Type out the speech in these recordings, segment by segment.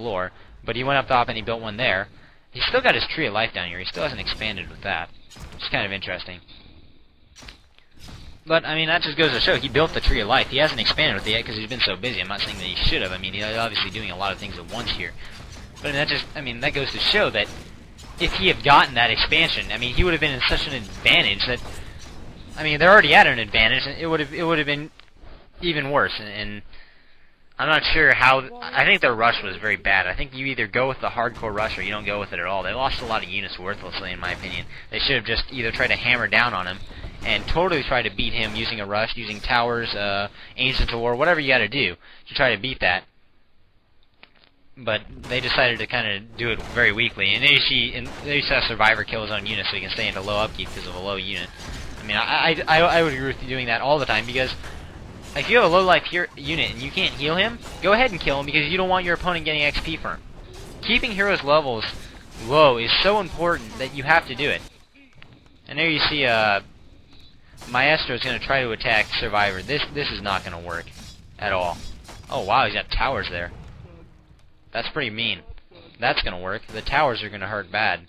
galore, but he went up top and he built one there. He's still got his Tree of Life down here. He still hasn't expanded with that. It's kind of interesting. But, I mean, that just goes to show he built the Tree of Life. He hasn't expanded with it yet because he's been so busy. I'm not saying that he should have. I mean, he's obviously doing a lot of things at once here. But that goes to show that if he had gotten that expansion, I mean, he would have been in such an advantage that, I mean, they're already at an advantage, and it would have been even worse. And I'm not sure how. I think their rush was very bad. I think you either go with the hardcore rush or you don't go with it at all. They lost a lot of units worthlessly, in my opinion. They should have just either tried to hammer down on him and totally try to beat him using a rush, using towers, Ancients of War, whatever you got to do to try to beat that. But they decided to kind of do it very weakly. And they used to have Survivor kill his own unit so he can stay into low upkeep because of a low unit. I mean, I would agree with you doing that all the time, because if you have a low life unit and you can't heal him, go ahead and kill him because you don't want your opponent getting XP for him. Keeping heroes' levels low is so important that you have to do it. And there you see Maestro is going to try to attack Survivor. This is not going to work at all. Oh wow, he's got towers there. That's pretty mean. That's going to work. The towers are going to hurt bad.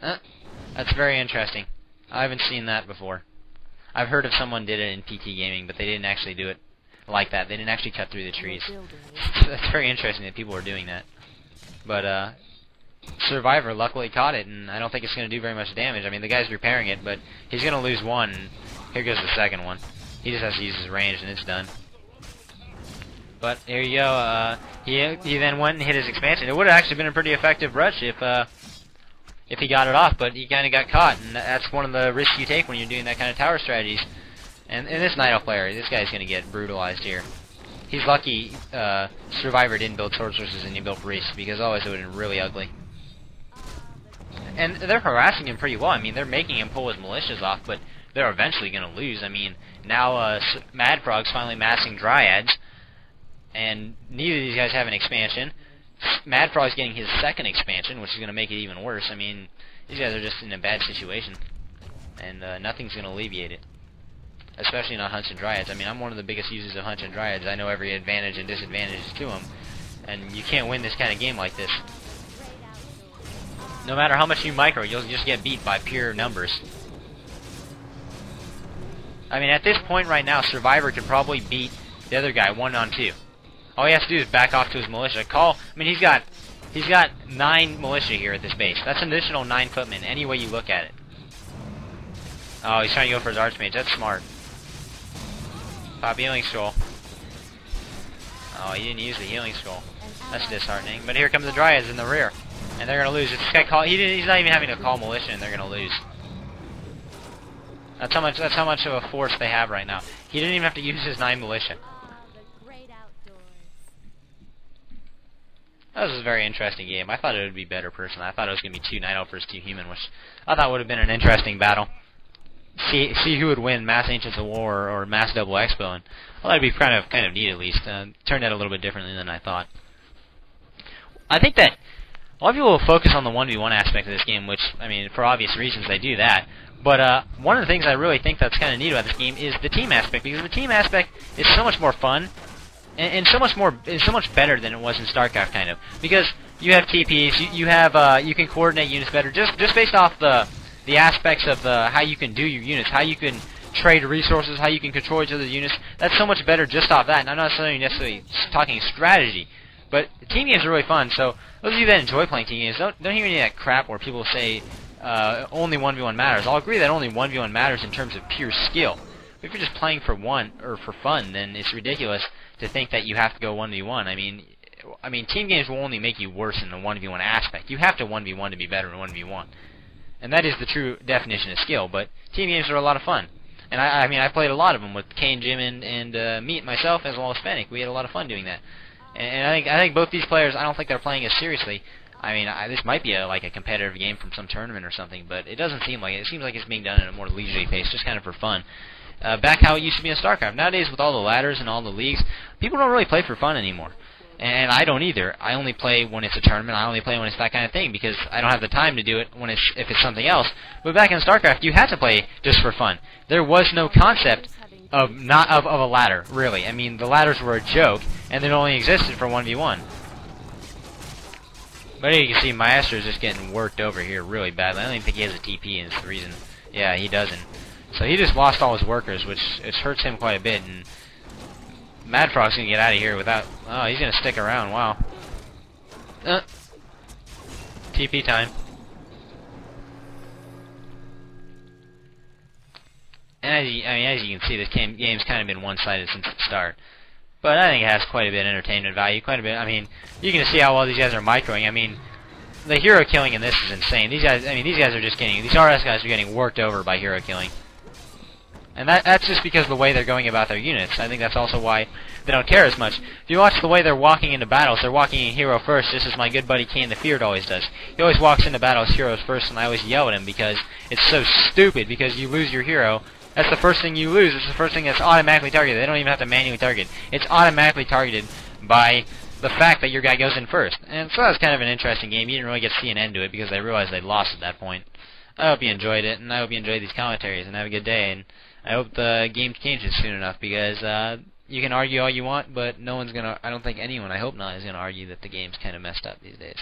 That's very interesting. I haven't seen that before. I've heard of someone did it in PT Gaming, but they didn't actually do it like that. They didn't actually cut through the trees. That's very interesting that people were doing that. But Survivor luckily caught it, and I don't think it's going to do very much damage. I mean, the guy's repairing it, but he's going to lose one. Here goes the second one. He just has to use his range, and it's done. But here you go. He then went and hit his expansion. It would have actually been a pretty effective rush if he got it off, but he kind of got caught, and that's one of the risks you take when you're doing that kind of tower strategies. And this Night Elf player, this guy's going to get brutalized here. He's lucky Survivor didn't build Sword Sources and he built Priests, because otherwise it would have been really ugly. And they're harassing him pretty well. I mean, they're making him pull his militias off, but they're eventually going to lose. I mean, now Madfrog's finally massing Dryads, and neither of these guys have an expansion. Madfrog's getting his second expansion, which is going to make it even worse. I mean, these guys are just in a bad situation, and nothing's going to alleviate it. Especially not Hunts and Dryads. I mean, I'm one of the biggest users of Hunts and Dryads. I know every advantage and disadvantage to them, and you can't win this kind of game like this. No matter how much you micro, you'll just get beat by pure numbers. I mean, at this point right now, Survivor could probably beat the other guy 1-on-2. All he has to do is back off to his militia. I mean, he's got 9 militia here at this base. That's an additional 9 footmen, any way you look at it. Oh, he's trying to go for his Archmage. That's smart. Pop Healing Scroll. Oh, he didn't use the Healing Scroll. That's disheartening. But here come the Dryads in the rear, and they're gonna lose. If this guy he's not even having to call militia, and they're gonna lose. That's how much of a force they have right now. He didn't even have to use his 9 militia. That was a very interesting game. I thought it would be better personally. I thought it was going to be 2 Night Elf versus 2 Human, which I thought would have been an interesting battle. See who would win, Mass Ancients of War or Mass Double Expo, and well, that'd be kind of neat at least. Turned out a little bit differently than I thought. I think that a lot of people will focus on the 1v1 aspect of this game, which, I mean, for obvious reasons they do that. But one of the things I really think that's kind of neat about this game is the team aspect, because the team aspect is so much more fun. And so much better than it was in StarCraft, kind of, because you have TPs, you can coordinate units better, just based off the aspects of how you can do your units, how you can trade resources, how you can control each other's units. That's so much better just off that. And I'm not necessarily talking strategy, but team games are really fun. So those of you that enjoy playing team games, don't hear any of that crap where people say only 1v1 matters. I'll agree that only 1v1 matters in terms of pure skill. But if you're just playing for fun, then it's ridiculous to think that you have to go 1v1. I mean, team games will only make you worse in the 1v1 aspect. You have to 1v1 to be better in 1v1. And that is the true definition of skill, but team games are a lot of fun. And I mean, I played a lot of them with Kane, Jim, and me, myself, as well as Fennec. We had a lot of fun doing that. And I think both these players, I don't think they're playing as seriously. I mean, this might be like a competitive game from some tournament or something, but it doesn't seem like it. It seems like it's being done at a more leisurely pace, just kind of for fun. Back how it used to be in StarCraft. Nowadays, with all the ladders and all the leagues, people don't really play for fun anymore. And I don't either. I only play when it's a tournament. I only play when it's that kind of thing, because I don't have the time to do it if it's something else. But back in StarCraft, you had to play just for fun. There was no concept of a ladder, really. I mean, the ladders were a joke, and they only existed for 1v1. But you can see Maestro is just getting worked over here really badly. I don't even think he has a TP, and it's the reason. Yeah, he doesn't. So he just lost all his workers, which it hurts him quite a bit, and Madfrog's gonna get out of here without... Oh, he's gonna stick around, wow. TP time. And as you can see, this game's kind of been one-sided since the start. But I think it has quite a bit of entertainment value, quite a bit. I mean, you can see how well these guys are microing. I mean, the hero killing in this is insane. These guys are just getting... These RS guys are getting worked over by hero killing. And that's just because of the way they're going about their units. I think that's also why they don't care as much. If you watch the way they're walking into battles, they're walking in hero first, just as my good buddy Kane the Feared always does. He always walks into battles heroes first, and I always yell at him because it's so stupid, because you lose your hero. That's the first thing you lose. It's the first thing that's automatically targeted. They don't even have to manually target. It's automatically targeted by the fact that your guy goes in first. And so that was kind of an interesting game. You didn't really get to see an end to it because they realized they'd lost at that point. I hope you enjoyed it, and I hope you enjoyed these commentaries, and have a good day. And I hope the game changes soon enough, because you can argue all you want, but no one's gonna... I don't think anyone, I hope not, is gonna argue that the game's kind of messed up these days.